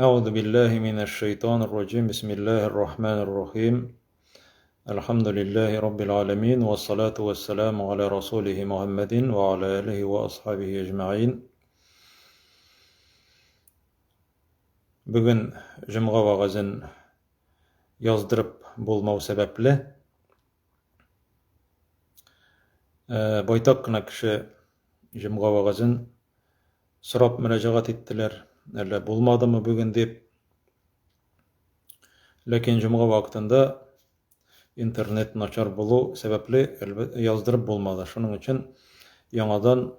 أعوذ بالله من الشيطان الرجيم بسم الله الرحمن الرحيم الحمد لله رب العالمين والصلاة والسلام على رسوله محمد وعلى آله وأصحابه أجمعين. Bugün cümğa vağızın yazdırıp bulmau sebepli boytak kına kişi cümğa vağızın sırap müracaat ettiler. Öyle bulmadı mı bugün deyip. Lakin cümğa vaktinde internet načar bulu sebepli yazdırıp bulmadı. Şunun için yanadan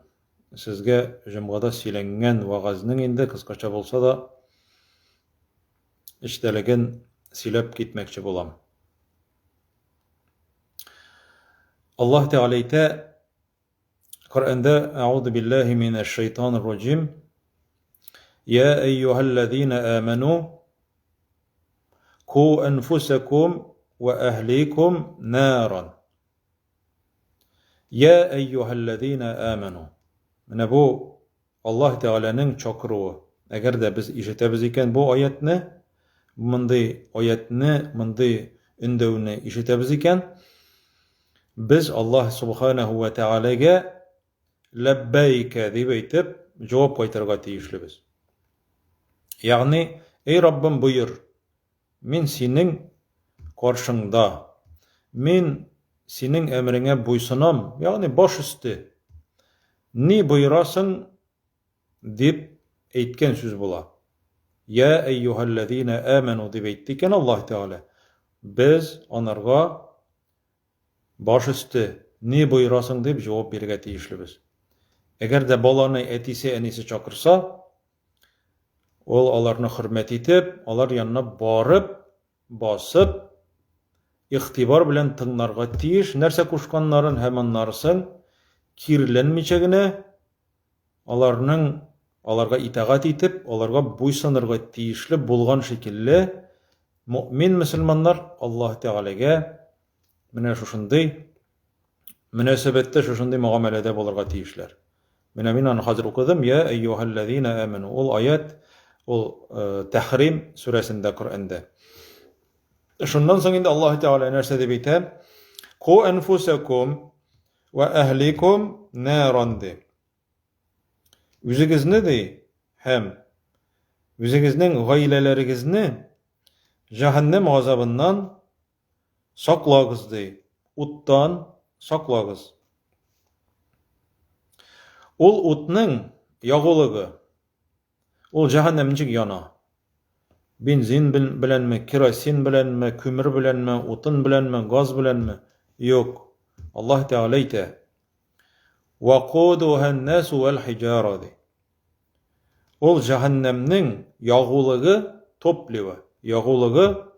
sizge cümğada silengen vağızının indi kıskaça bolsa da iştelegen silep gitmekçi bulam. Allah Teala ite Kur'an'da Euzu billahi mineşşeytanirracim Ya eyyühellezine amenu ku enfusekum ve ehlikum naran. Ya eyyühellezine amenu. Mine bu Allah Teala'nın çakırığı. Eğer de biz işitemiz iken bu ayetni, mındı ayetni, mındı ündevni işitemiz iken, biz Allah Subhanahu ve Teala'ya lebbeyke deyip eytip cevap kaytarga tiyişlibiz. Yani ey Rabbim buyur, min senin karşında, min senin emrine buysunam, yani baş üstü, ni buyurasın deyip eytken söz bula. Ya eyyühellezine amenu deyip eyttiken Allah Teala, biz onarga baş üstü, ni buyurasın deyip cevap berge tiyişlibiz. Eğer de balarını etisi enisi çakırsa, ol alarını hürmet etip, alar yanına barıp, basıp, ihtibar bilen tınlarga tiyiş, nerse kuşkanların hemen narısın, kirlenmeyeceğine, alarga itaat etip, alarga buysanırga tiyişli bulgan şekilde, mümin Müslümanlar Allah Teala'ya mine şuşunday, münasebette şuşunday muamelede bulurga tiyişler. Min hazır okudum ya eyyühellezine amenu. Ol ayet, ol Tahrim suresinde Kur'an'da. Şundan sonra Allah Teala nerse de bite ku enfusekum ve ehlikum naran de. Üzügizni de hem üzügizning gailelerigizni cehennem azabından saklagız de. Uttan saklagız. Ol utning yağılığı, ol cehennemcik yana. Benzin bilenme, kerosin bilenme, kömür bilenme, otun bilenme, gaz bilenme? Yok. Allah Teala ite وَقُودُهَا النَّاسُ وَالْحِجَارَةِ Ol cehennemnin yağılığı toplivi, yağılığı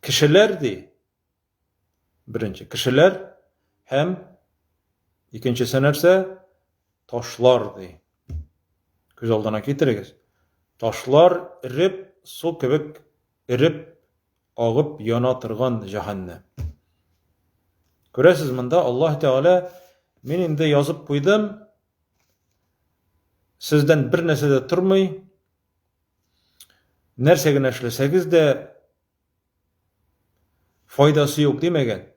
kişilerdi. Birinci, kişiler hem ikincisi nerse taşlardı. Göz aldına getiririz. Taşlar erip, su kebek erip, ağıp yanatırgan cehennem. Görəsiz mında Allah Teala men indi yazıp koydum, sizden bir nese de turmay, nersegen eşlesegiz de faydası yok demegen.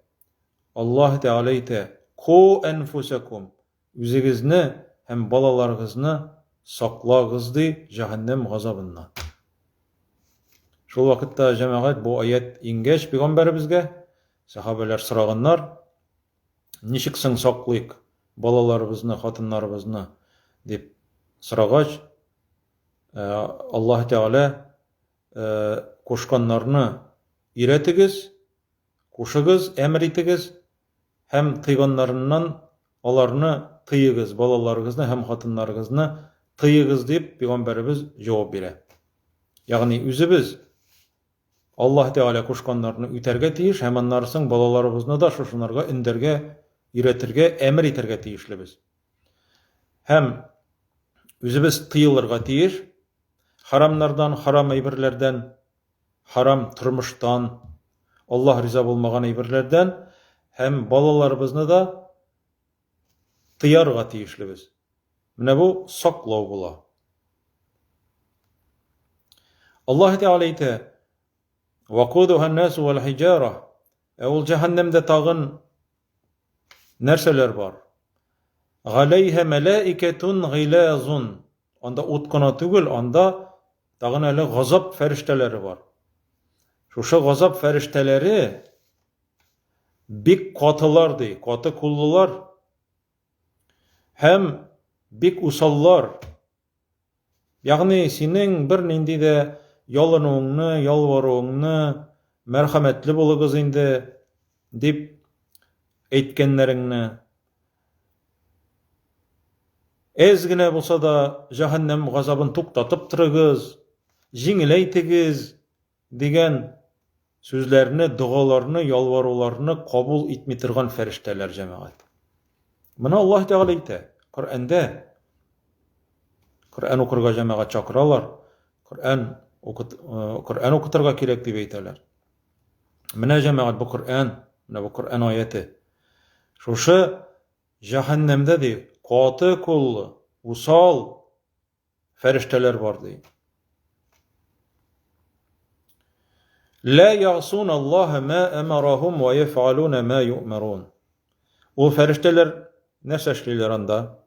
Allah Teala ite ku enfusekum, üzügizni hem balalarınızı saklagızdı cehennem gazabından. Şol vakitte cemaat bu ayet ingeç peygamberimizge sahabeler sırağınlar nişiksin saklayık balalarımızı, hatınlarımızı deyip sırağaç Allah Teala koşkanlarını iretigiz, koşugiz, emritigiz hem tıyganlarından alarını tıyıgiz, balalarınızı hem hatınlarınızı tıyıgiz deyip peygamberimiz cevap bire. Yani üzübiz Allah Teala koşkanlarını üterge tiyiş, hemen narısın balalarımızını da şuşunlarga inderge, iretirge, emir iterge tiyişli biz. Hem üzübiz tıyılırga tiyiş, haramlardan, haram eybirlerden, haram turmuştan, Allah riza bulmagan eybirlerden, hem balalarımızını da tıyarga tiyişli biz. Mine bu saklav bula. Allah Teala ite وَقُودُهَا النَّاسُ وَالْحِجَارَةِ ol cehennemde tağın nerseler var? عَلَيْهَ مَلَائِكَةٌ غِلَازٌ onda utkana tügül, onda tağın öyle gazap ferişteleri var. Şu gazap ferişteleri bik katılar dey, katı kullular hem bik usallar. Yani senin bir nindi de yalınığını, yalvarığını merhametli buluguz indi dip eytkenlerini ezgine bolsa da cehennem gazabın tuktatıp tırıgız, jingileytigiz degen sözlerini, dualarını, yalvarılarını kabul etmitirgan ferişteler cemaat. Buna Allah Teala ite. Kur'an okurga cemaat çakıralar. Kur'an okuturga kirek dip eyteler. Mine cemaat bu Kur'an ayeti. Şuşu cehennemde dey, katı kullu, usal ferişteler var dey. La ya'sun Allah ma emarahum ve yef'alun ma yu'marun. O ferişteler ne seçtiler anda?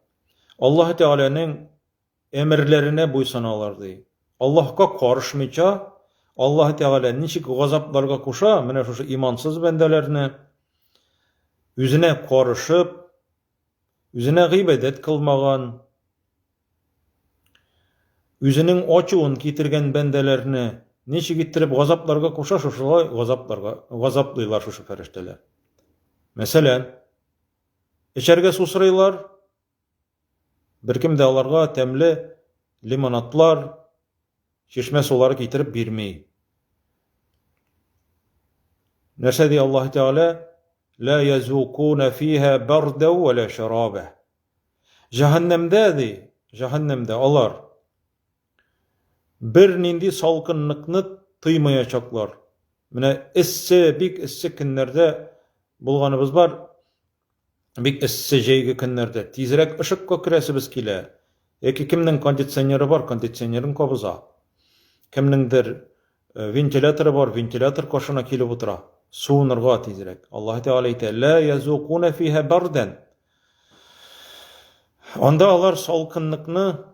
Allah Teala'nın emirlerine buysanarlar dey. Allah'a karışmayca Allah Teala nişik gazaplarga koşa, mene şu imansız bendelerine yüzüne karışıp, yüzüne gıybedet kılmagan, yüzünün açığın kitirgen bendelerine nişik gittirip gazaplarga koşa, şuşulay gazaplaylar şu ferişteler. Mesela, içerge susraylar, bir kim de alarga temli limonatlar, şişme suları getirip birmeyi. Nerse diye Allah Teala la yazukuna fiha barda ve la şarabe. Cehennemde alar bir nindi salkınlıkını tıymayacaklar. Mine bik isse günlerde bulganыбыз var. Bik isse jeygi günlerde tizrek ışıkka kiresimiz kile. Kimning konditsioneri var, konditsionerin kobuza. Kimningdir ventilatorı var, ventilator koşuna kilip otura. Suğunurga tizrek. Allah Teala ite la yazukuna fiha bardan. Onda alar salkınlıkını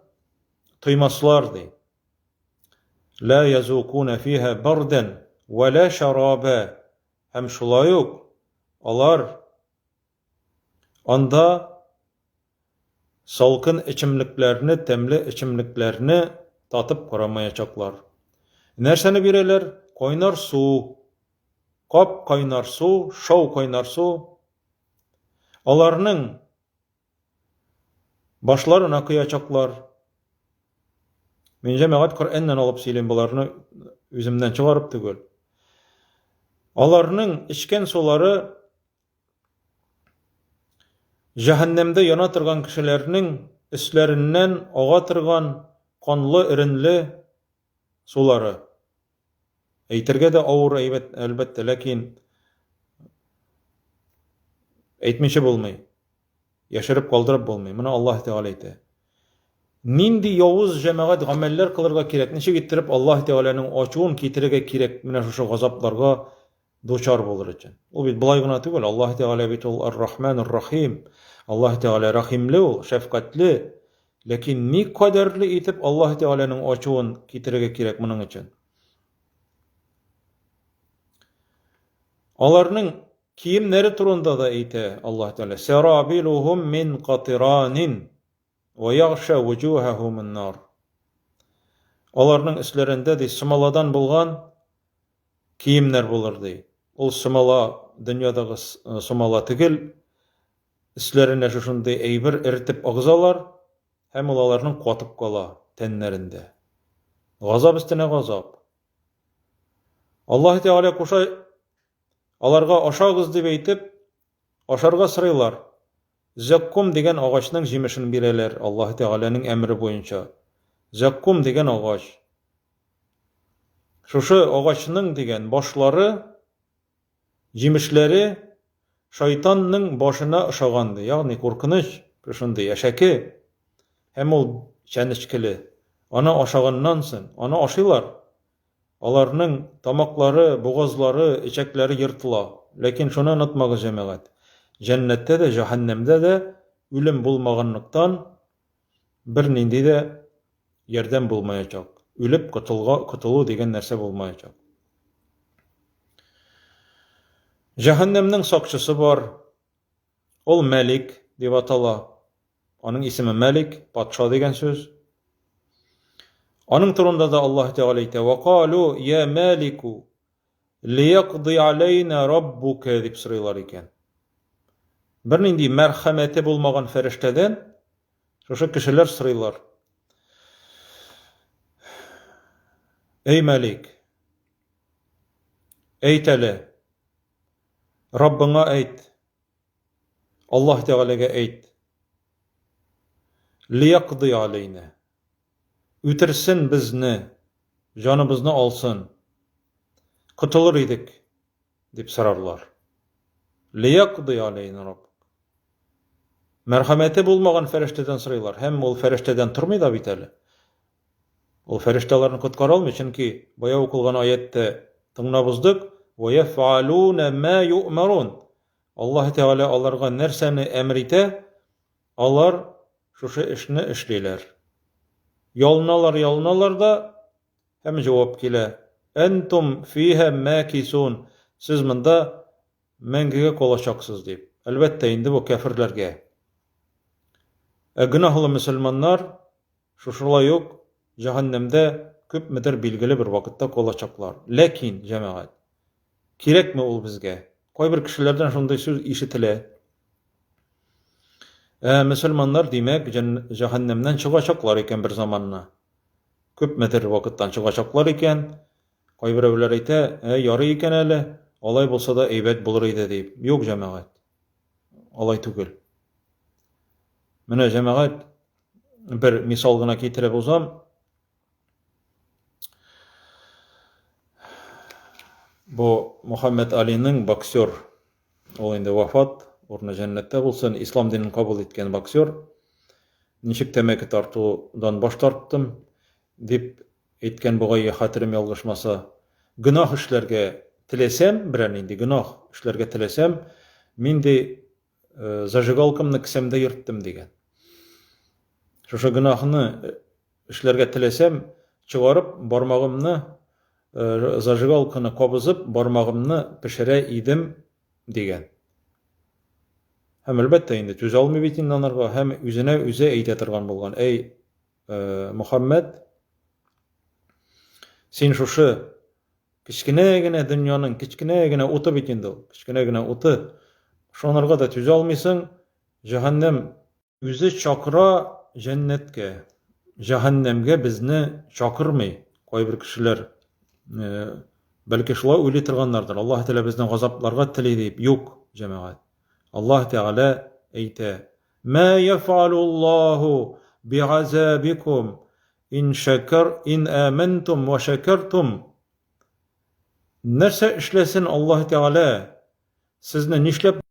tıymaslar dey. La yazukuna fiha bardan ve la şarabe. Hem şulay yok. Alar onda salkın içimliklerini, temli içimliklerini tatıp koramayacaklar. Nerseni bireler? Koynar su. Kap kaynar su, şov kaynar su. Alarının başlarına kıyacaklar. Men cemaat Kur'an'dan alıp silin bularını üzümden çıkarıp tügül. Alarının içken suları cehennemde yana tırgan kişilerinin üstlerinden oğa tırgan kanlı irinli suları. Eytirge de ağır elbette, lakin eytmişi bulmayı. Yaşarıp kaldırıp bulmayı. Buna Allah Teala ite. Nindi yavuz cemaat ameller kılırga kirek. Neşe gittirip Allah Teala'nın açığın kitirege kirek. Mine şu gazaplarga doçar bulur için. O bit bulaygına tügül. Allah Teala bit ol Ar-Rahman-Ar-Rahim. Allah Teala rahimli ol, şefkatli. Lakin ni kaderli itip Allah Teala'nın açığın kitirege kirek bunun için. Alarının kiyimleri turunda da ite Allah Teala. Serabiluhum min qatiranin ve yaghsha vujuhahum nar. Alarının üstlerinde de smaladan bulgan kiyimler bulur dey. Ol smala dünyadagı smala tigil üstlerine şuşunday eybir eritip ağzalar hem olalarının qatıp qala tenlerinde. Gazap üstüne gazap. Allah Teala koşa alarga aşağız dep eytip aşarga sıraylar. Zakkum degen ağaçның жемишин bireler Allah Teala'nın emri boyunca. Zakkum degen ağaç. Şuşu ağaçның degen başları, jemişleri şeytanның başına ışagandı. Yani korkunç, şunday eşeki. Hem ol çenişkili. Ana aşağınnansın. Ana aşıylar. Аларның тамаклары, бугазлары, эчәкләре йыртыла. Ләкин шуны онытмагыз, җәмәгать. Җәннәттә дә, җәһәннәмдә дә үлем булмаганлыктан бернинди дә ярдәм булмаячак. Үлеп котылу дигән нәрсә булмаячак. Җәһәннәмнең сакчысы бар. Ул Мәлик дип атала. Аның исеме Мәлик, патша дигән сүз. Аның турында да Аллаһ Тәгалә әйтә: "Вакалу я Мәлику лияқди алейна раббука" дип сорыйлар икән. Бернинди мәрхәмәте булмаган фәрештәдән шушы кешеләр сорыйлар: "Эй Мәлик, әйт әле, Раббыңа әйт, Аллаһ Тәгаләгә әйт, лияқди алейна, үтерсен безне, җаныбызны алсын, котылыр идек" дип сорарлар. Лияқди алейна Рабб. Мәрхәмәте булмаган фәрештәдән сорыйлар, һәм ул фәрештәдән тормый да бит әле. Ул фәрештәләрне коткара алмый, чөнки бая укылган аятта тыңлабыздык: "Ва яфалуна ма ю'марун". Аллаһ Тәгалә аларга нәрсәне әмер итә, алар шушы эшне эшлиләр. Ялыналар да, һәм җавап килә: "Әнтум фиһа макисун". Сез монда мәңгегә калачаксыз дип. Әлбәттә, инде бу кафирләргә. Гөнаһлы мөселманнар шушылай ук җәһәннәмдә күпмедер билгеле бер вакытта калачаклар. Ләкин, җәмәгать, кирәкме ул безгә? Кайбер кешеләрдән шундый сүз ишетелә. Мөселманнар, димәк, җәһәннәмнән чыгачаклар икән бер заманна. Күпмедер вакыттан чыгачаклар икән. Кайберәүләр әйтә: "Ярый икән әле, алай булса да әйбәт булыр иде" дип. Юк, җәмәгать. Алай түгел. Менә, җәмәгать, бер мисал гына китереп узам. Бу Мөхәммәд Алиның боксер. Ул инде вафат, урны җәннәттә булсын, ислам динен кабул иткән боксер. Ничек тәмәке тартудан баш тарттым дип әйткән бугай, хәтерем ялгышмаса, гөнаһ эшләргә теләсәм, берәр нинди гөнаһ эшләргә теләсәм, минде зажигалкамны кесәмдә йөрттем дигән. Шушы гөнаһны эшләргә теләсәм, чыгарып бармагымны, зажигалканы кабызып, бармагымны пешерә идем дигән. Һәм әлбәттә инде түзә алмый бит инде анарга, һәм үзенә үзе әйтә торган булган: "Эй, Мөхәммәд, син шушы кичкенә генә дөньяның кичкенә генә уты бит инде ул, кичкенә генә уты. Шунарга да түзә алмыйсың, җәһәннәм үзе чакыра җәннәткә, җәһәннәмгә безне чакырмый". Кайбер кешеләр бәлки шулай уйлый торганнардыр: Аллаһ Тәгалә безне газапларга тели дип. Юк, җәмәгать. Аллаһ Тәгалә әйтә: "Ма яфалуллаһу би'азабикум ин амантум ва шакартум". Нәрсә эшләсен Аллаһ Тәгалә? Сезне нишләп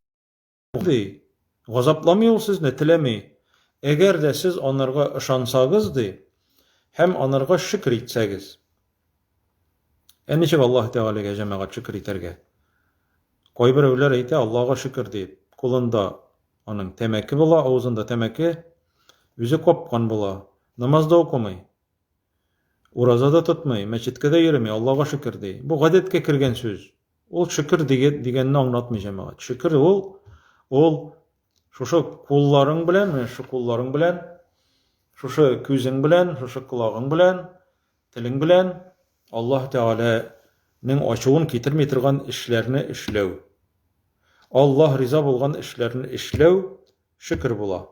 ди? Газапламый ул сезне, теләми. Әгәр дә сез анарга ышансагыз ди, һәм анарга шөкр итсәгез. Ничек Аллаһ Тәгаләгә, җәмәгать, шөкр итәргә? Кайберәүләр әйтә: "Аллаһга шөкр" дип. Кулында аның тәмәке була, авызында тәмәке, үзе капкан була. Намазда укымый, уразада тотмый, мәчеткә дә йөрмәй, Аллаһга шөкр ди. Бу гадәткә кергән сүз. Ул шөкр дигәнне аңлатмый, җәмәгать. Шөкр ул шушы кулларың белән, шушы күзең белән, шушы колагың белән, телең белән Аллаһ Тәгаләнең ачуын китерми торган эшләрне эшләү. Аллаһ риза булган эшләрне эшләү шөкр була.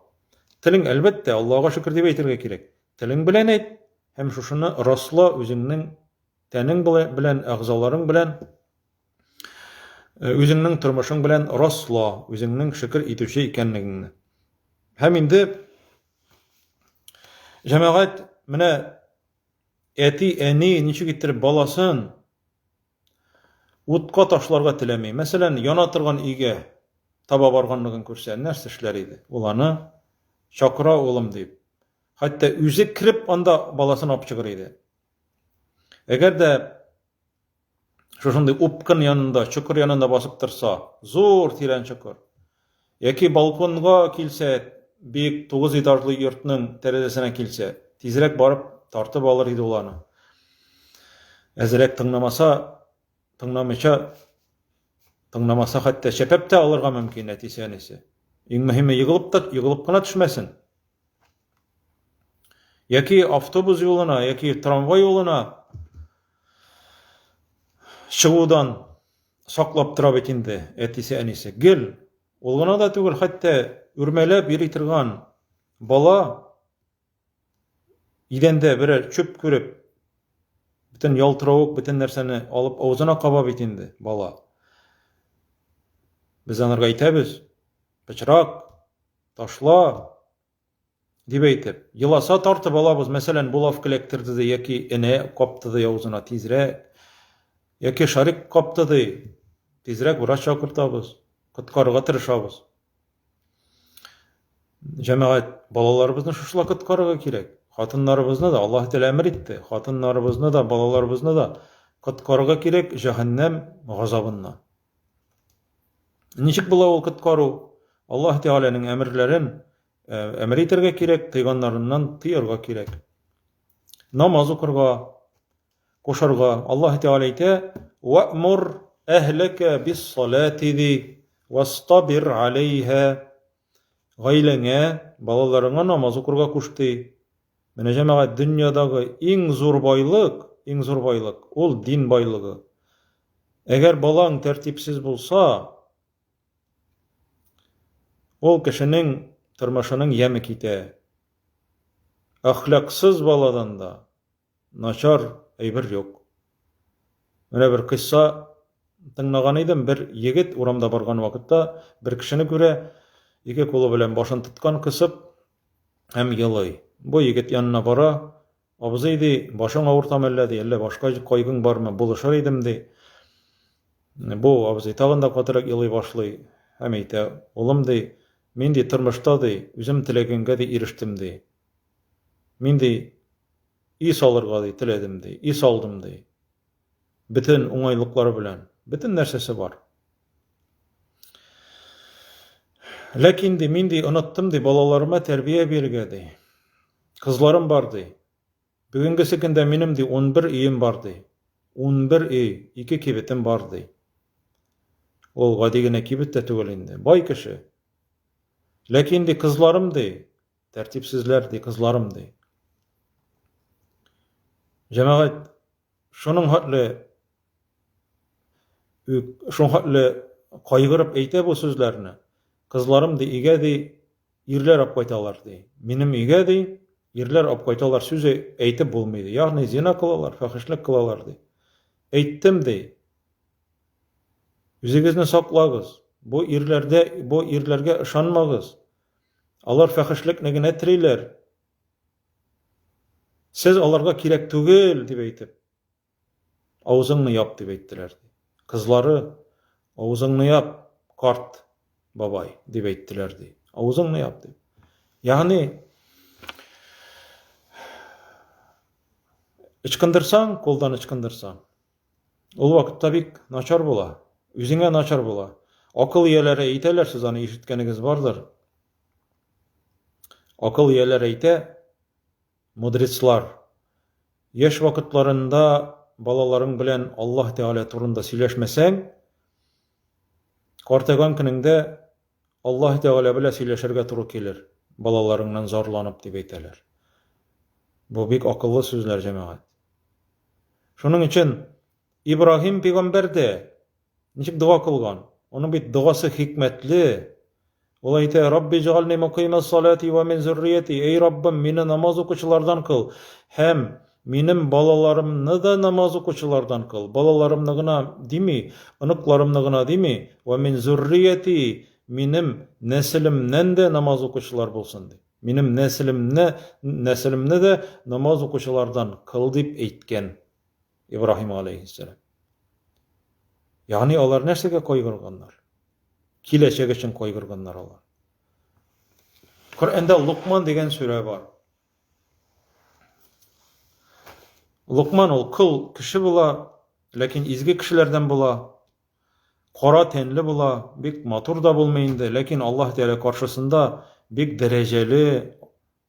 Телең, әлбәттә, Аллаһга шөкр дип әйтергә кирәк. Телең белән әйт, һәм шушыны расла үзеңнең тәнең белән, әгъзаларың белән, үзеңнең тормышың белән расла үзеңнең шөкр итүче икәнлегеңне. Һәм инде, җәмәгать, менә әти, әни ничек иттереп баласын утка ташларга теләми. Мәсәлән, яна торган өйгә таба барганлыгын күрсә, нәрсә эшләр иде? Ул аны чакыра, улым дип. Хәтта үзе кирип анда баласын алып чыгыр иде. Әгәр дә Şoşunday upkın yanında, çukur yanında basıp tursa, zor tiren çukur. Eki balkonga kilse, büyük 9 etajlı yurtның terezesine kilse, tizirek barıp tartıp alır idi olanı. Ezerek tınlamasa hatta şepep de alırga mümkün netisenesi. Iň mühimi yığılıp gana düşmesin. Eki avtobus yoluna, eki tramvay yoluna çıgudan saklap tura betindi etisenesi. Gel, olgana da tügül hatta ürmelep yeritirgan bala idende birer çöp körüp bütün yaltırawık bütün nerseni alıp ağzına kaba betindi bala. Biz anarga aytабыз, pıçrak, taşla diп aytып, yılasa tartıp alabız. Meselen bulaf kilektirdi yeki ene kaptıdı ağzına tizrek, yeki şarik kaptıdı tizrek bıraş çakırtabız, kıtkarıga tırışabız. Cemaat balalarımızны şuşla kıtkarıga kirek. Hatınlarımızны da Allah Teala emir etdi. Hatınlarımızны da balalarımızны da kıtkarıga kirek cehennem gazabından. Nişik bula ol kıtkaru? Allah Teala'nın emirlerin emir eterge kirek, tıyganlarından tıyırga kirek. Namaz okurga, koşarga. Allah Teala ite وَأْمُرْ اَهْلَكَ بِالصَّلَاتِ ذِي وَاسْتَبِرْ عَلَيْهَا Gaylenge, balalarına namaz okurga kuşti. Mene cemaat dünyadagı iň zor baylyk, ol din baylygy. Eger balaň tertipsiz bolsa, ol kişinin tırmaşının yemi kite. Ahlaksız baladan da naçar eýber yok. Mene bir kissa tыңnagan idym, bir yigit uramda bargan wagtda bir kişini göre iki kolu bilen başyn tutkan kısıp hem yılay. Bu yigit yanına bara, abzıydı, başın ağırtam elledi, elle başka koygun bar mı, buluşar idim di. Bu abzıy tağında katırak yılay başlay. Hem eyte, oğlum di, min di tırmışta di, üzüm tilegenge di iriştim di. Min di, is alırga di, tiledim di, is aldım di. Bütün oňaýlykları bilen, bütün nersesi var. Lakin di min di unuttum di balalarıma terbiye bergedi. Kızlarım bardı. Bugünkü günde menim di 11 iyim bardı. 11 iyi, 2 kibitim bardı. Ol gadigine kibit de tügül indi. Bay kişi. Lakin di kızlarım di, tertipsizler di kızlarım di. Cemaat şunun hatlı kaygırıp eyte bu sözlerini. Kızlarım di ige di irler ap koytalar di. Menim ige di irler ap koytalar söz eytip bolmaydı. Yani zina kılalar, fahişlik kılalar di. Eyttim di. Üzügizni saklagız. Bu irlerge ışanmagız. Alar fahişlik negin etiriler. Siz alarga kirek tügel dip eytip. Ağzını yap dip eyttiler. Kızları ağzını yap kart babay dip eyttiler di. Ağzını yap dip. Yani ıçkındırsan, koldan ıçkındırsan. Ol vakit tabik naçar bola. Üzüňe naçar bola. Akıl ýelere eýteler, siz any işitkeniňiz bardyr. Akıl ýelere eýte, mudritslar. Yaş vakitlarında balalaryň bilen Allah Teala turunda süýleşmeseň, kartagan günüňde Allah Teala bilen süýleşerge turu kelir. Balalaryňdan zarlanyp dip eýteler. Bu bek akıllı sözler cemaat. Şunun için İbrahim peygamber de niçik dua kılgan? Onun bir duası hikmetli. Ol aýta Rabbi cealni muqimas salati ve min zurriyeti. Ey Rabbim meni namaz okuçulardan kıl. Hem menim balalarımны da namaz okuçulardan kıl. Balalarımны gına dimi, ınıklarımны gına dimi. Ve min zurriyeti menim neslimden de namaz okuçular bolsun di. Menim neslimne de namaz okuçulardan kıl dip eýtgen İbrahim aleyhisselam. Yani olar näsege koýgurganlar? Kileçek için koýgurganlar olar. Kur'anda Luqman degen sure var. Luqman ol kıl kişi bula Lekin izgi kişilerden bula, kara tenli bula, bik matur da bulmayındı. Lekin Allah Teala karşısında bik dereceli,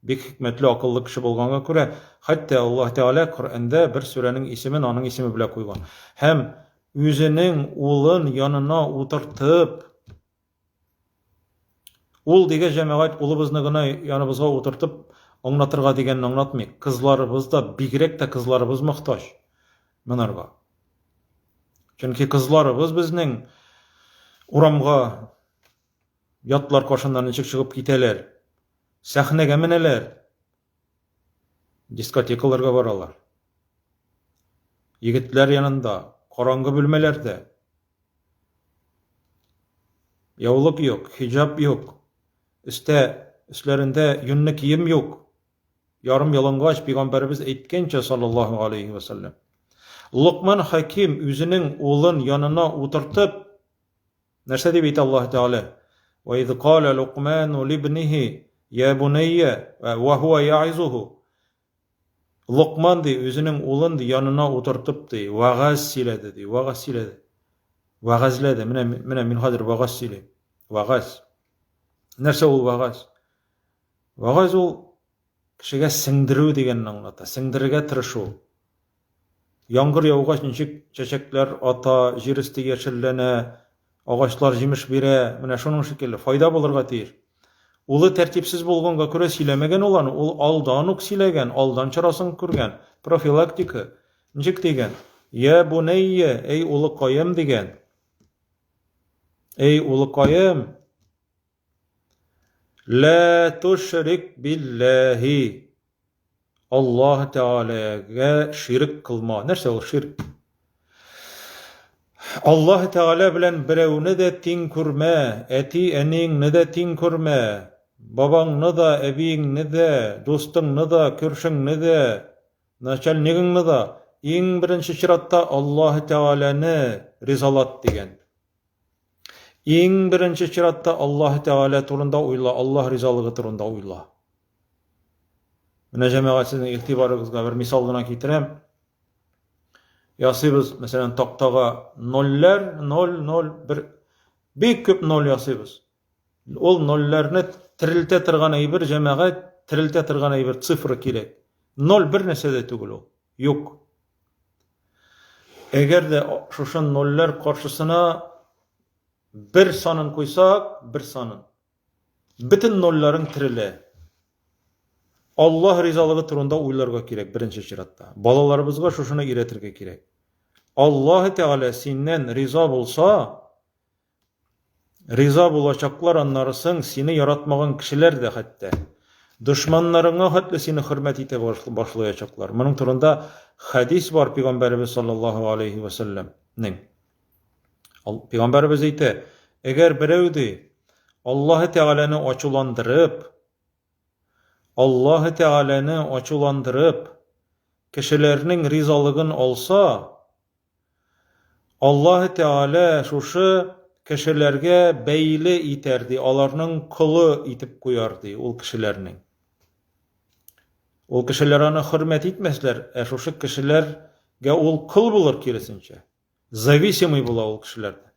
bik hikmetli, akıllı kişi bulganga göre, hatta Allah Teala Kur'an'da bir surenin ismin onun ismi bile koygan. Hem üzünün ulun yanına oturtup, ul dige cemaat ulubuzny gına yanımızga oturtup anlatırga degenini anlatmay. Kızlarыбыз da bigirek de kızlarыбыз muhtaç munarga. Çünki kızlarыбыз bizning uramga yatlar koşandan içik çıkıp giteler. Sahnege meneler. Diskotekalarga baralar. Yigitler yanında, karangı bölmelerde. Yavluk yok, hicap yok. Üstlerinde yünlü kiyim yok. Yarım yalıngaç Peygamberimiz aytkençe sallallahu aleyhi ve sellem. Luqman Hakim üzünün oğlun yanına oturtup nerse deyip Allah Teala ve iz qala Luqman libnihi ya bunayya ve huve ya'izuhu. Luqman di üzünün oğlun di yanına oturtup di vagaz siledi di vagaz siledi. Vagazledi mine min hadir vagaz sile. Vagaz. Nerse ol vagaz? Vagaz ol kişiге singdiru degenini anlata. Singdirge tırıшу. Yağmur yağgaç nичек çeçekler ata, jir üstü yeşillene, ağaçlar жемиш bire, mine şonun şekilde fayda bulurga tiyir. Ulu tertipsiz bolgonga köre silemegen olan, ol aldanuk silegen, aldan çırasın kürgen, profilaktika. Nичек degen? Ya bunayya, ey ulu qayım degen. Ey ulu qayım, la tuşrik billahi. Allah Teala'ya şirk kılma. Nerse o şirk? Allah Teala bilen birevni de tin kurma, eti enin de tin kurma, baban da, ebin de, dostun da, körşün de, naçalnigin da, en birinci şiratta Allah Teala'nı rizalat degen. En birinci şiratta Allah Teala turunda uyla, Allah rizalığı turunda uyla. Mine cemaat sizin iltibarınızga bir misal gına kitirem. Yasıbız mesela taktaga noller, nol, bir köp nol yasıbız. Ol nollarını tirilte tırgan bir cemaat tirilte tırgan bir sıfır kirek. Nol bir nesede tügül o. Yok. Eğer de şuşun noller karşısına bir sanın koysak, bir sanın. Bütün nolların tirile. Allah rizalığı turunda uylarga kirek birinci şiratta. Balalarımızga şuşunu iretirge kirek. Allah Teala sinden riza bulsa, riza bulacaklar anlarısın seni yaratmağın kişiler de hatta. Düşmanlarına hatta seni hürmet ite başlayacaklar. Bunun turunda hadis var Peygamberimiz sallallahu aleyhi ve sellem'nin. Peygamberimiz ite, eğer birevdi Allah Teala'nı açılandırıp kişilerinin rizalığın olsa Allah Teala şuşu kişilerge beyli iterdi, alarının kılı itip koyardı ol kişilerinin. Ol kişilerine hürmet etmezler, şuşu kişilerge ol kıl bulur kirisince. Zavisimi bula ol kişilerde.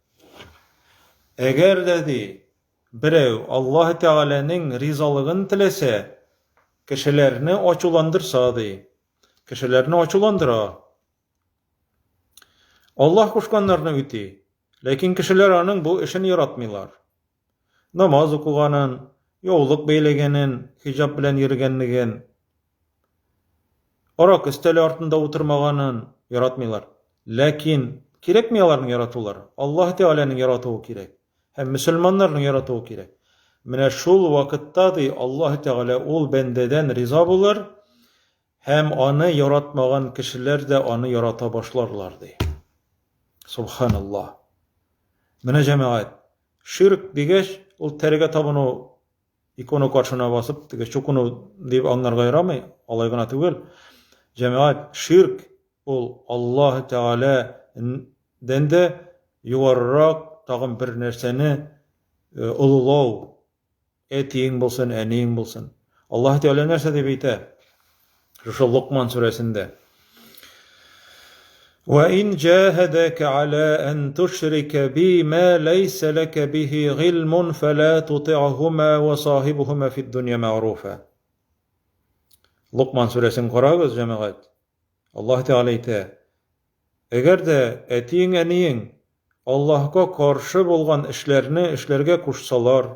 Eğer dedi birev Allah Teala'nın rizalığını tilese kişilerini açılandırsa dey. Kişilerini açılandıra. Allah kuşkanlarını üti. Lekin kişiler anın bu işini yaratmıyorlar. Namaz okuganın, yolluk beylegenin, hicap bilen yürügenligen, arak isteli artında oturmaganın yaratmıyorlar. Lekin kirekmiyorların yaratılar. Allah Teala'nın yaratığı kirek. Hem Müslümanların yaratığı kirek. Mine şul vakitta di Allah Teala ol bendeden riza bulur. Hem anı yaratmagan kişiler de anı yarata başlarlar di. Subhanallah. Mine cemaat. Şirk digeç ol terege tabunu ikonu karşına basıp digeç çokunu deyip anlarga yaramay. Alaygına tügül. Cemaat şirk ol Allah Teala dende yuvarrak tağın bir nerseni ululav. Etiyin bulsun, eniyin bulsun. Allah Teala nerse deyip ite? Şu Luqman suresinde. وَإِنْ جَاهَدَكَ عَلَى أَنْ تُشْرِكَ بِي مَا لَيْسَ لَكَ بِهِ عِلْمٌ فَلَا تُطِعْهُمَا وَصَاحِبْهُمَا فِي الدُّنْيَا مَعْرُوفًا. Luqman suresini qaragız cemaat. Allah Teala aytadi: "Eğer de etiğin eniyin Allah'a karşı bolgan işlerge kuşsalar,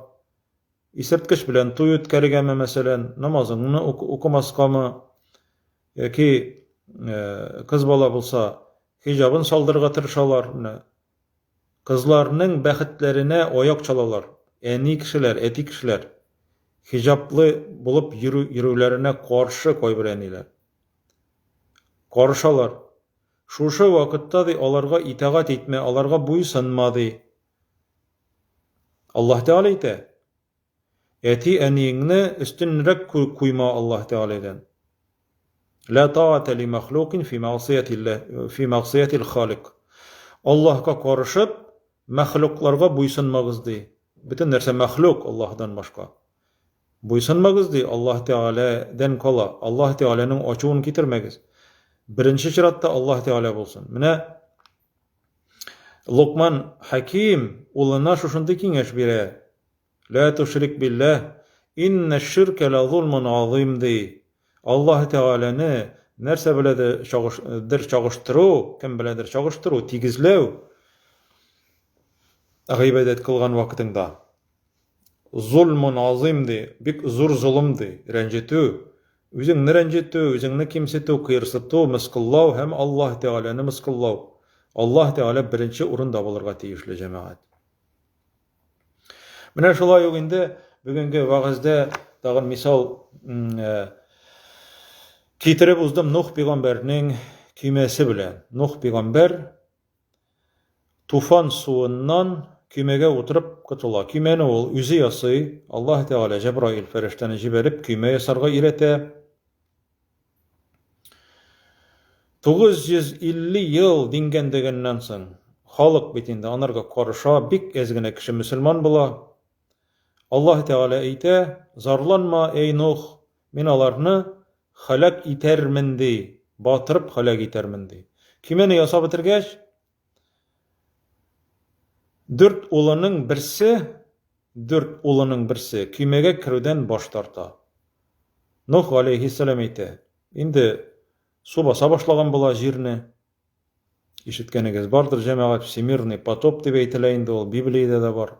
isirtkiş bilen toy ötkärgeme meselen, namazını okumaskama, ki kız bala bolsa hijabın saldırga tırışalar, kızlarının bäxitlerine oyak çalalar, eni kişiler, eti kişiler, hijaplı bulup yürülerine karşı koybereniler. Karışalar. Şuşu vakıtta da alarga itaat etme, alarga buysunmadı. Allah Teala aytadi: "Eti eniyini üstünrek kuyma Allah Teala'dan. La ta'ate li mahlukin fi ma'siyatil halik." Allah'a karışıp mahluklarga buysunmagız di. Bütün nerse mahluk Allah'dan başka. Buysunmagız di. Allah Teala'dan kola. Allah Teala'nın açığını getirmegiz. Birinci şiratda Allah Teala bolsun. Mine Luqman Hakim ulana şuşunday kengeş bire. La tuşrik billah. İnne'ş-şirke la zulmun azim di. Allah Teala'nı nerse biledir çağıştırı, kim biledir çağıştırı, tigizlew. Gıybedet kılgan vakitinde. Zulmun azim di. Bik zur zulüm di. Rencitü. Üzüňni renjitdi, üzüňni kimseti, kıyırsıtdi, mıskıllaw hem Allah Teala'ny mıskıllaw. Allah Teala birinci urunda bolurga tiyişli cemaat. Mine şolay uginde bugünkü wagazda dagın misal kitirip uzdum Nuh peygamberiniň kümesi bilen. Nuh peygamber tufan suwundan kümege oturup kytyla. Kümeni ol üzi ýasy. Allah Teala Cebrail ferişteni jiberip küme ýasarga irete. 950 yıl dingendegenden soň halyk bitinde anarga karşa bik ezgine kişi musulman bola. Allah Teala aýta: "Zarlanma ey Nuh, men alarny halak itermindi, batyryp halak itermindi." Kimeni ýasap bitirgeç, 4 ulanyň birsi kümege kirүүден baş tarta. Nuh aleyhisselam aýta: "Indi su basa başlagan bola jirni." İşitkenigiz bardyr jemaat, Всемирный потоп diýip aýtylaýyndy, ol Bibliýada da bar.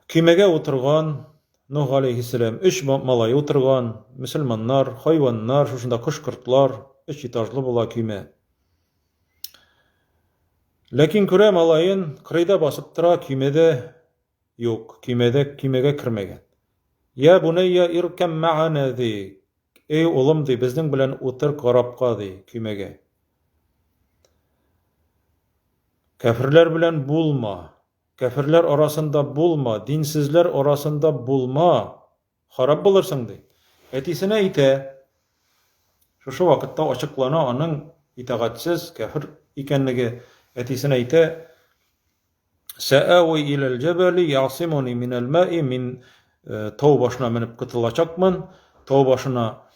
Kümege oturgan Nuh aleyhisselam 3 malay oturgan, musulmanlar, haýwanlar, şuşunda kuşkırtlar, 3 etajly bola küme. Lekin küre malayın kırıyda basıp tıra kümede yok, kümege kirmegen. Ya bunayya irkem ma'ana di. Ey oğlum di, bizden bilen otur qarapqa di kümege. Kafirler bilen bulma. Kafirler arasında bulma. Dinsizler arasında bulma. Harap bulursun di. Etisine ite. Şu vakitte açıklana anın itaatsiz kafir ikenligi. Etisine ite. Sa'awi ilal cebeli ya'simuni minel ma'i min taw başına minip kıtılacakman. Taw başına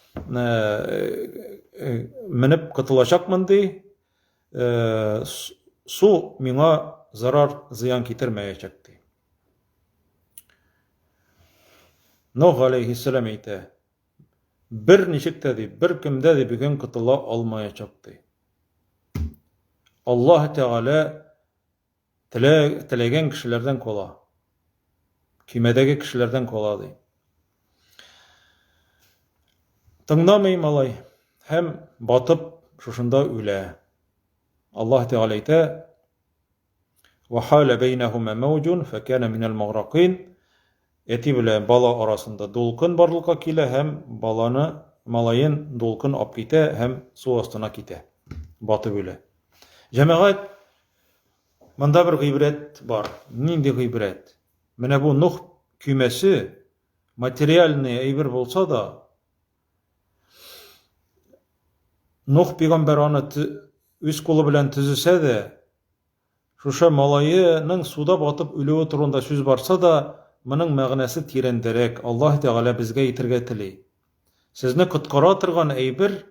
minip kıtılacakman di. Su mina zarar ziyan getirmeyecekti. Nuh aleyhisselam ite. Bir nişikte di, bir kimde di bugün kıtıla almayacaktı. Allah Teala tilegen kişilerden kola. Kümedeki kişilerden koladı. Tındamayım alay. Hem batıp şuşunda üle. Allah Teala ite. وَحَالَ بَيْنَهُمَا مَوْجٌ فَكَانَ مِنَ الْمَغْرَقِينَ. Eti bile bala arasında dolkun barlığa kile, hem malayın dolkun ap kite, hem su astına kite. Batı bile. Cemaat, manda bir gıybret var. Nindi gıybret? Mene bu Nuh kümesi materyalini eybir bolsa da Nuh peygamber anı üst kolu bilen tüzüse de şuşa malayının suda batıp ölüğü turunda söz barsa da bunun mağnası tirenderek. Allah Teala bizge yitirge tili. Sizni kıtkara tırgan eybir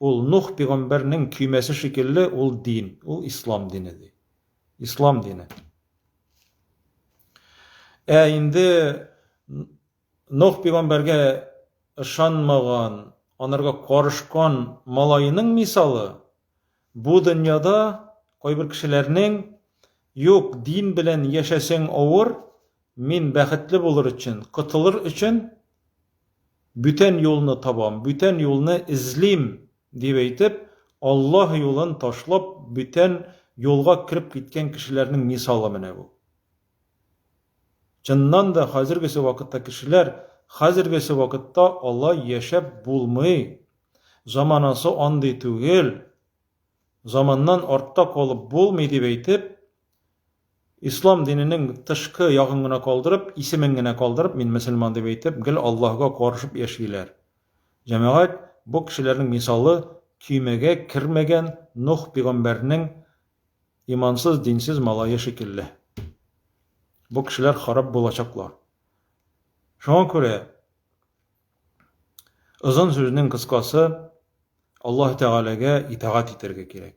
ул Нух пәйгамбәрнең көймәсе шикелле ул дин, ул ислам дине ди. Ислам дине. Инде Нух пәйгамбәргә ышанмаган, анарга карышкан малайының мисалы бу дөньяда кайбер кешеләрнең юк дин белән яшәсәң авыр, мин бәхетле булыр өчен, котылыр өчен бүтән юлны табам, бүтән юлны излим дип әйтеп, Аллаһ юлын ташлап бүтән юлга кирип киткән кешеләрнең мисалы менә бу. Чыннан да хәзергесе вакытта кешеләр, хәзергесе вакытта Алла яшәп булмый. Заманасы андый түгел. Заманнан артта калып булмый дип әйтеп, ислам диненең тышкы ягын гына калдырып, исемен генә калдырып, мин мөселман дип әйтеп, гел Аллаһка каршып яшиләр. Җәмәгать, бу кешеләрнең мисалы көймәгә кирмәгән Нух пәйгамбәрнең имансыз, динсез малае шикелле. Бу кешеләр харап булачаклар. Шуңа күрә озын сүзнең кыскасы Аллаһ Тәгаләгә итагать итәргә кирәк.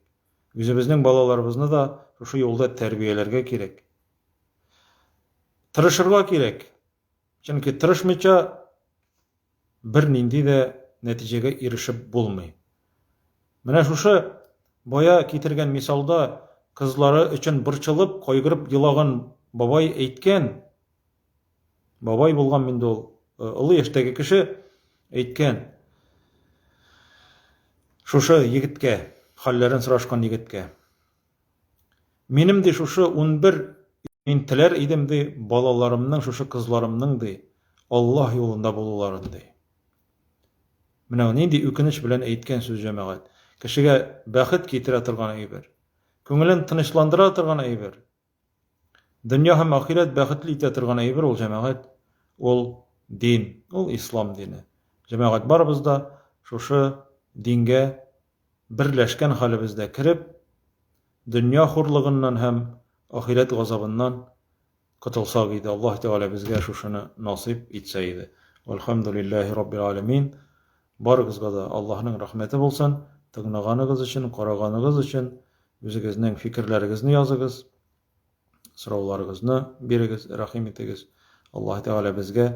Үзебезнең балаларыбызны да шушы юлда тәрбияләргә кирәк. Тырышырга кирәк. Чөнки тырышмыйча бер нинди дә нәтиҗәгә ирешеп булмый. Менә шушы бая китергән мисалда кызлары өчен борчылып, кайгырып елаган бабай әйткән, бабай булган инде ул, олы яшьтәге кеше әйткән, шушы егеткә, хәлләрен сорашкан егеткә. Минем ди шушы 11 мин теләр идем ди, балаларымның, шушы кызларымның ди, Аллаһ юлында булуларын ди. Менә нинди үкенеч белән әйткән сүз җәмәгать. Кешегә бәхет китерә торган әйбер. Күңелен тынычландыра торган әйбер. Дөнья һәм ахирәт бәхетле итә торган әйбер ул җәмәгать. Ул дин, ул ислам дине. Җәмәгать барыбыз да шушы дингә берләшкән хәлебездә кирип, дөнья хурлыгыннан һәм ахирәт газабыннан котылсак иде. Аллаһ Тәгалә безгә шушыны насыйп итсә иде. Алхамдулиллаһи раббил аламин. Барыгызга да Аллаһның рәхмәте булсын. Тыңлаганыгыз өчен, караганыгыз өчен үзегезнең фикерләрегезне языгыз. Сорауларыгызны бирегез, рәхим итегез. Аллаһ Тәгалә безгә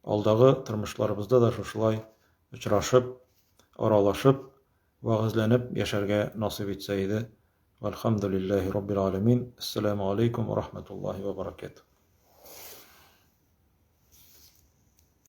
алдагы тормышларыбызда да шушылай очрашып, аралашып, вагызланып яшәргә насыйп итсә иде. Алхамдулиллаһи раббил аламин. Ассаламу алейкум ва рахматуллаһи ва баракатуһ.